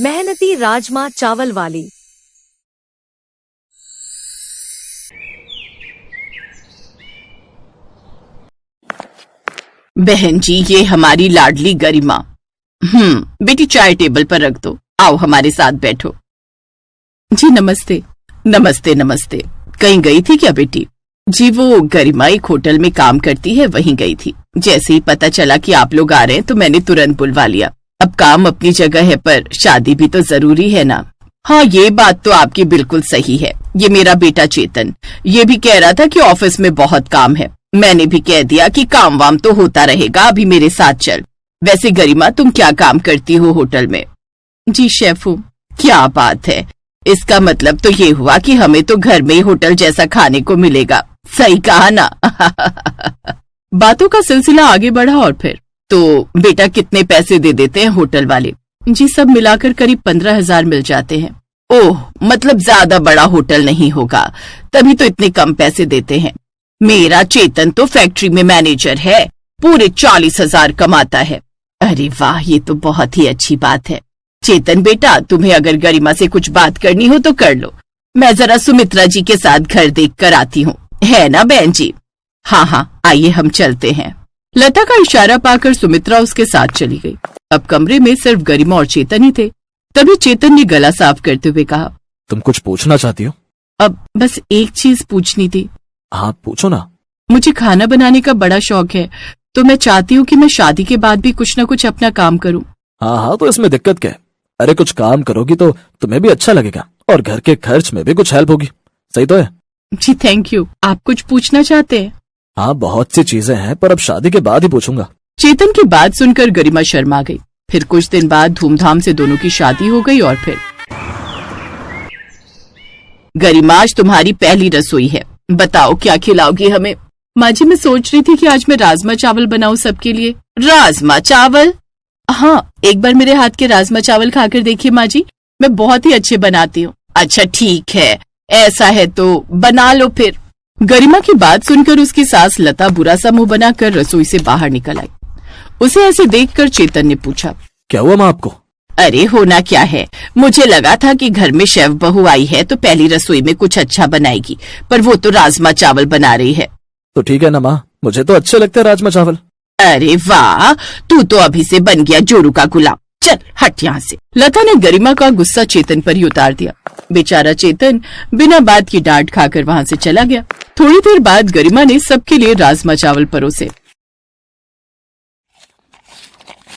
मेहनती राजमा चावल वाली। बहन जी, ये हमारी लाडली गरिमा। बेटी चाय टेबल पर रख दो। आओ हमारे साथ बैठो। जी नमस्ते। नमस्ते नमस्ते। कहीं गई थी क्या बेटी? जी वो गरिमा एक होटल में काम करती है, वहीं गई थी। जैसे ही पता चला कि आप लोग आ रहे हैं तो मैंने तुरंत बुलवा लिया। अब काम अपनी जगह है पर शादी भी तो जरूरी है ना। हाँ, ये बात तो आपकी बिल्कुल सही है। ये मेरा बेटा चेतन ये भी कह रहा था कि ऑफिस में बहुत काम है। मैंने भी कह दिया कि काम वाम तो होता रहेगा, अभी मेरे साथ चल। वैसे गरिमा, तुम क्या काम करती हो होटल में? जी शेफ हूँ। क्या बात है, इसका मतलब तो ये हुआ कि हमें तो घर में ही होटल जैसा खाने को मिलेगा। सही कहा ना? बातों का सिलसिला आगे बढ़ा और फिर तो बेटा कितने पैसे दे देते हैं होटल वाले? जी सब मिलाकर करीब 15,000 मिल जाते हैं। ओह, मतलब ज्यादा बड़ा होटल नहीं होगा, तभी तो इतने कम पैसे देते हैं। मेरा चेतन तो फैक्ट्री में मैनेजर है, पूरे 40,000 कमाता है। अरे वाह, ये तो बहुत ही अच्छी बात है। चेतन बेटा, तुम्हें अगर गरिमा से कुछ बात करनी हो तो कर लो। मैं जरा सुमित्रा जी के साथ घर देख कर आती हूँ, है ना बहन जी? हाँ हाँ, आइए हम चलते हैं। लता का इशारा पाकर सुमित्रा उसके साथ चली गई। अब कमरे में सिर्फ गरिमा और चेतन ही थे। तभी चेतन ने गला साफ करते हुए कहा, तुम कुछ पूछना चाहती हो? अब बस एक चीज पूछनी थी। हाँ पूछो ना। मुझे खाना बनाने का बड़ा शौक है, तो मैं चाहती हूँ कि मैं शादी के बाद भी कुछ न कुछ अपना काम करूँ। हाँ हाँ, तो इसमें दिक्कत क्या है? अरे कुछ काम करोगी तो तुम्हें भी अच्छा लगेगा और घर के खर्च में भी कुछ हेल्प होगी। सही तो है? जी थैंक यू। आप कुछ पूछना चाहते हैं? हाँ, बहुत सी चीजें हैं पर अब शादी के बाद ही पूछूंगा। चेतन की बात सुनकर गरिमा शर्मा गई। फिर कुछ दिन बाद धूमधाम से दोनों की शादी हो गई। और फिर गरिमा, आज तुम्हारी पहली रसोई है, बताओ क्या खिलाओगी हमें? माँ जी, मैं सोच रही थी कि आज मैं राजमा चावल बनाऊं सबके लिए। राजमा चावल? हाँ, एक बार मेरे हाथ के राजमा चावल खाकर देखिए माँ जी, मैं बहुत ही अच्छे बनाती हूँ। अच्छा ठीक है, ऐसा है तो बना लो फिर। गरिमा की बात सुनकर उसकी सास लता बुरा सा मुंह बनाकर रसोई से बाहर निकल आई। उसे ऐसे देखकर चेतन ने पूछा, क्या हुआ माँ आपको? अरे होना क्या है, मुझे लगा था कि घर में शेफ बहू आई है तो पहली रसोई में कुछ अच्छा बनाएगी, पर वो तो राजमा चावल बना रही है। तो ठीक है ना माँ, मुझे तो अच्छे लगते हैं राजमा चावल। अरे वाह, तू तो अभी से बन गया जोरू का गुलाम। चल हट यहाँ से। लता ने गरिमा का गुस्सा चेतन पर ही उतार दिया। बेचारा चेतन बिना बात की डांट खाकर वहाँ से चला गया। थोड़ी देर बाद गरिमा ने सबके लिए राजमा चावल परोसे।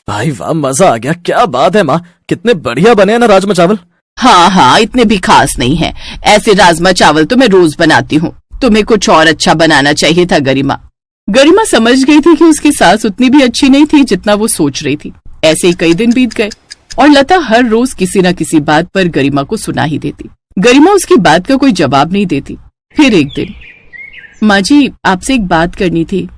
भाई वाह, मजा आ गया। क्या बात है माँ, कितने बढ़िया बने हैं ना राजमा चावल। हाँ हाँ, इतने भी खास नहीं है। ऐसे राजमा चावल तो मैं रोज बनाती हूँ, तुम्हें कुछ और अच्छा बनाना चाहिए था गरिमा। गरिमा समझ गई थी कि उसकी सास उतनी भी अच्छी नहीं थी जितना वो सोच रही थी। ऐसे ही कई दिन बीत गए और लता हर रोज किसी न किसी बात पर गरिमा को सुना ही देती। गरिमा उसकी बात का कोई जवाब नहीं देती। फिर एक दिन, माँ जी आपसे एक बात करनी थी।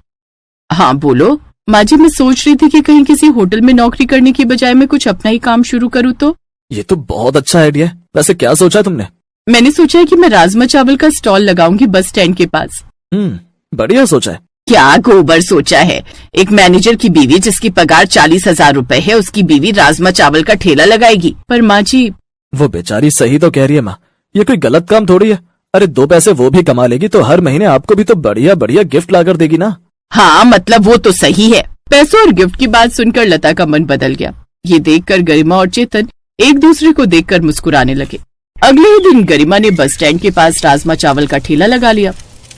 हाँ बोलो। माँ जी, मैं सोच रही थी कि कहीं किसी होटल में नौकरी करने की बजाय मैं कुछ अपना ही काम शुरू करूँ तो। ये तो बहुत अच्छा आइडिया है। वैसे क्या सोचा तुमने? मैंने सोचा है कि मैं राजमा चावल का स्टॉल लगाऊंगी बस स्टैंड के पास। बढ़िया सोचा है। क्या गोबर सोचा है? एक मैनेजर की बीवी जिसकी पगार 40,000 रुपए है, उसकी बीवी राजमा चावल का ठेला लगाएगी? पर माँ जी, वो बेचारी सही तो कह रही है माँ, ये कोई गलत काम थोड़ी है। अरे 2 पैसे वो भी कमा लेगी तो हर महीने आपको भी तो बढ़िया बढ़िया गिफ्ट लाकर देगी ना। हाँ मतलब वो तो सही है। पैसों और गिफ्ट की बात सुनकर लता का मन बदल गया। ये देखकर गरिमा और चेतन एक दूसरे को देखकर मुस्कुराने लगे। अगले ही दिन गरिमा ने बस स्टैंड के पास राजमा चावल का ठेला लगा लिया।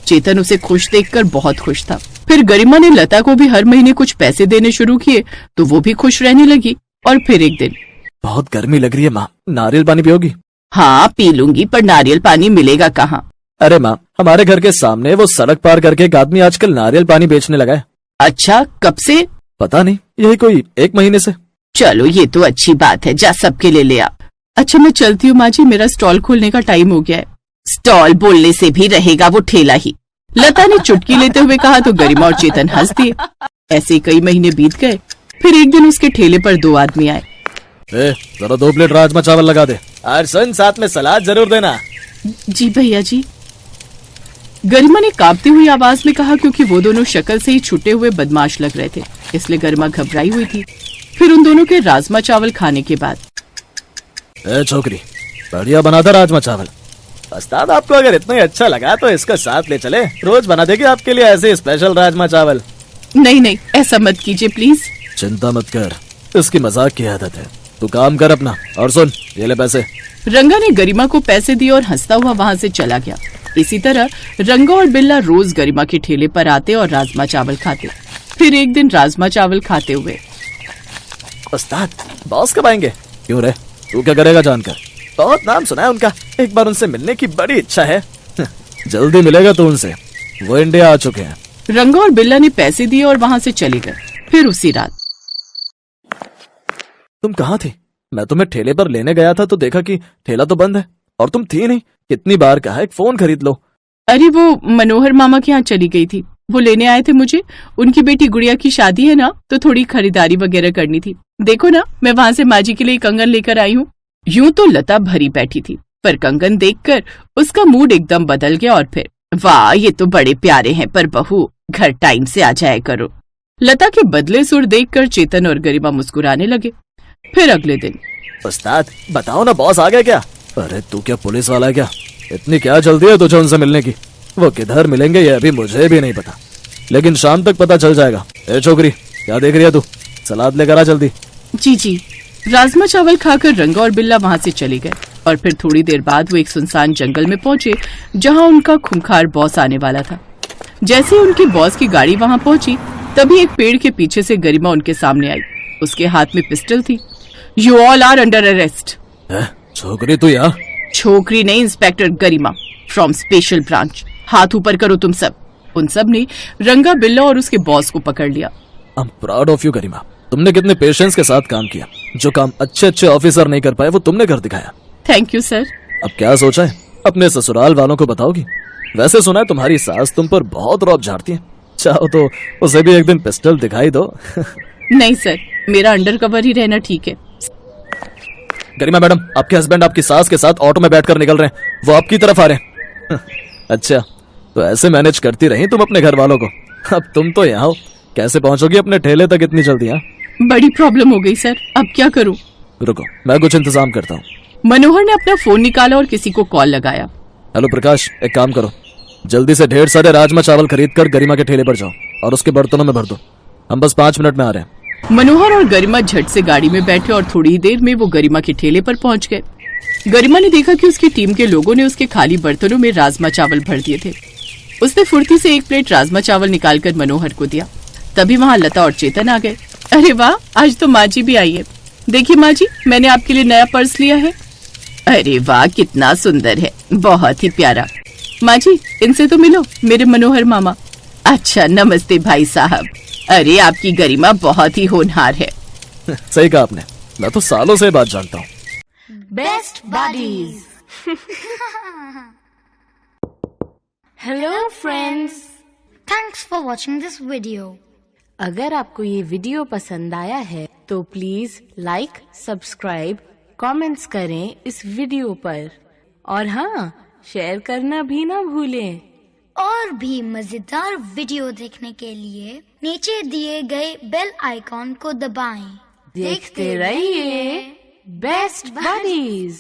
चेतन उसे खुश देखकर बहुत खुश था। फिर गरिमा ने लता को भी हर महीने कुछ पैसे देने शुरू किए तो वो भी खुश रहने लगी। और फिर एक दिन, बहुत गर्मी लग रही है माँ, नारियल पानी पियोगी? हाँ पी लूंगी, पर नारियल पानी मिलेगा कहाँ? अरे माँ, हमारे घर के सामने वो सड़क पार करके एक आदमी आजकल नारियल पानी बेचने लगा है। अच्छा, कब से? पता नहीं, यही कोई 1 महीने से। चलो ये तो अच्छी बात है, जा सबके लिए ले आ। अच्छा मैं चलती हूँ माँ जी, मेरा स्टॉल खोलने का टाइम हो गया है। स्टॉल बोलने से भी रहेगा वो ठेला ही, लता ने चुटकी लेते हुए कहा तो गरिमा और चेतन हंस दिए। ऐसे कई महीने बीत गए। फिर एक दिन उसके ठेले पर 2 आदमी आए। जरा 2 प्लेट राजमा चावल लगा दे। और सुन, साथ में सलाद जरूर देना। जी भैया जी, गरिमा ने कांपती हुई आवाज में कहा, क्योंकि वो दोनों शक्ल से ही छुटे हुए बदमाश लग रहे थे, इसलिए गरिमा घबराई हुई थी। फिर उन दोनों के राजमा चावल खाने के बाद, ए, जरा 2 प्लेट राजमा चावल लगा दे। और सुन, साथ में सलाद जरूर देना। जी भैया जी। गरिमा ने कांपती हुई आवाज में कहा, क्योंकि वो दोनों शक्ल से ही छुटे हुए बदमाश लग रहे थे, इसलिए गरिमा घबराई हुई थी। फिर उन दोनों के राजमा चावल खाने के बाद ए छोकरी, बढ़िया बना था राजमा चावल। उस्ताद आपको अगर इतना ही अच्छा लगा तो इसका साथ ले चले, रोज बना देगी आपके लिए ऐसे स्पेशल राजमा चावल। नहीं नहीं, ऐसा मत कीजिए प्लीज। चिंता मत कर, इसकी मजाक की आदत है। तू काम कर अपना, और सुन, ये ले पैसे। रंगा ने गरिमा को पैसे दिए और हंसता हुआ वहाँ से चला गया। इसी तरह रंगा और बिल्ला रोज गरिमा के ठेले पर आते और राजमा चावल खाते। फिर एक दिन राजमा चावल खाते हुए, उस्ताद बॉस कब आएंगे? क्यों रे, तू क्या करेगा जानकर? बहुत नाम सुना है उनका, एक बार उनसे मिलने की बड़ी इच्छा है। जल्दी मिलेगा तो उनसे, वो इंडिया आ चुके हैं। रंगा और बिल्ला ने पैसे दिए और वहाँ से चले गए। फिर उसी रात, तुम कहाँ थी? मैं तुम्हें ठेले पर लेने गया था तो देखा कि ठेला तो बंद है और तुम थी नहीं। कितनी बार कहा एक फोन खरीद लो। अरे वो मनोहर मामा के यहाँ चली गई थी, वो लेने आए थे मुझे। उनकी बेटी गुड़िया की शादी है ना, तो थोड़ी खरीदारी वगैरह करनी थी। देखो ना, मैं वहाँ से माँ जी के लिए कंगन लेकर आई हूँ। यूं तो लता भरी बैठी थी, पर कंगन देखकर उसका मूड एकदम बदल गया और फिर, वाह ये तो बड़े प्यारे हैं, पर बहू घर टाइम से आ जाया करो। लता के बदले सुर देखकर चेतन और गरिमा मुस्कुराने लगे। फिर अगले दिन, उस्ताद बताओ ना, बॉस आ गया क्या? अरे तू क्या पुलिस वाला है क्या? इतनी क्या जल्दी है तुझे उनसे मिलने की? वो किधर मिलेंगे ये अभी मुझे भी नहीं पता, लेकिन शाम तक पता चल जाएगा। ए छोकरी, क्या देख रही है तू? सलाद लेकर आ जल्दी। जी जी। राजमा चावल खाकर रंगा और बिल्ला वहाँ से चले गए और फिर थोड़ी देर बाद वो एक सुनसान जंगल में पहुंचे जहाँ उनका खूंखार बॉस आने वाला था। जैसे ही उनके बॉस की गाड़ी वहाँ पहुंची, तभी एक पेड़ के पीछे से गरिमा उनके सामने आई। उसके हाथ में पिस्टल थी। You all are under arrest. छोकरी तू यहाँ? छोकरी नहीं, inspector Garima from special branch. हाथ ऊपर करो तुम सब। उन सब ने रंगा, बिल्ला और उसके बॉस को पकड़ लिया। I am proud of you Garima, तुमने कितने पेशेंस के साथ काम किया। जो काम अच्छे अच्छे ऑफिसर नहीं कर पाए वो तुमने कर दिखाया। Thank you sir. अब क्या सोचा है, अपने ससुराल वालों को बताओगी? वैसे सुना है तुम्हारी सास तुम पर बहुत रौब झाड़ती है, चाहो तो उसे भी एक दिन पिस्टल दिखाई दो। नहीं सर, मेरा अंडर कवर ही रहना ठीक है। गरिमा मैडम, आपके हस्बैंड आपकी सास के साथ ऑटो में बैठकर निकल रहे हैं, वो आपकी तरफ आ रहे हैं। अच्छा, तो ऐसे मैनेज करती रही तुम अपने घर वालों को। अब तुम तो यहाँ हो, कैसे पहुंचोगी अपने ठेले तक इतनी जल्दी? हाँ, बड़ी प्रॉब्लम हो गई सर, अब क्या करूं? रुको, मैं कुछ इंतजाम करता हूँ। मनोहर ने अपना फोन निकाला और किसी को कॉल लगाया। हेलो प्रकाश, एक काम करो, जल्दी से ढेर सारे राजमा चावल खरीद कर गरिमा के ठेले पर जाओ और उसके बर्तनों में भर दो। हम बस 5 मिनट में आ रहे हैं। मनोहर और गरिमा झट से गाड़ी में बैठे और थोड़ी ही देर में वो गरिमा के ठेले पर पहुंच गए। गरिमा ने देखा कि उसकी टीम के लोगों ने उसके खाली बर्तनों में राजमा चावल भर दिए थे। उसने फुर्ती से एक प्लेट राजमा चावल निकालकर मनोहर को दिया। तभी वहाँ लता और चेतन आ गए। अरे वाह, आज तो माँ जी भी आई है। देखिए माँ जी, मैंने आपके लिए नया पर्स लिया है। अरे वाह, कितना सुंदर है, बहुत ही प्यारा। माँ जी, इनसे तो मिलो, मेरे मनोहर मामा। अच्छा, नमस्ते भाई साहब। अरे आपकी गरिमा बहुत ही होनहार है। सही कहा आपने, मैं तो सालों से बात जानता हूँ। Best buddies. Hello friends. Thanks for watching this video. अगर आपको ये वीडियो पसंद आया है तो प्लीज लाइक, सब्सक्राइब, कमेंट्स करें इस वीडियो पर और हाँ, शेयर करना भी ना भूलें। और भी मजेदार वीडियो देखने के लिए नीचे दिए गए बेल आइकॉन को दबाएं। देखते रहिए बेस्ट बडीज।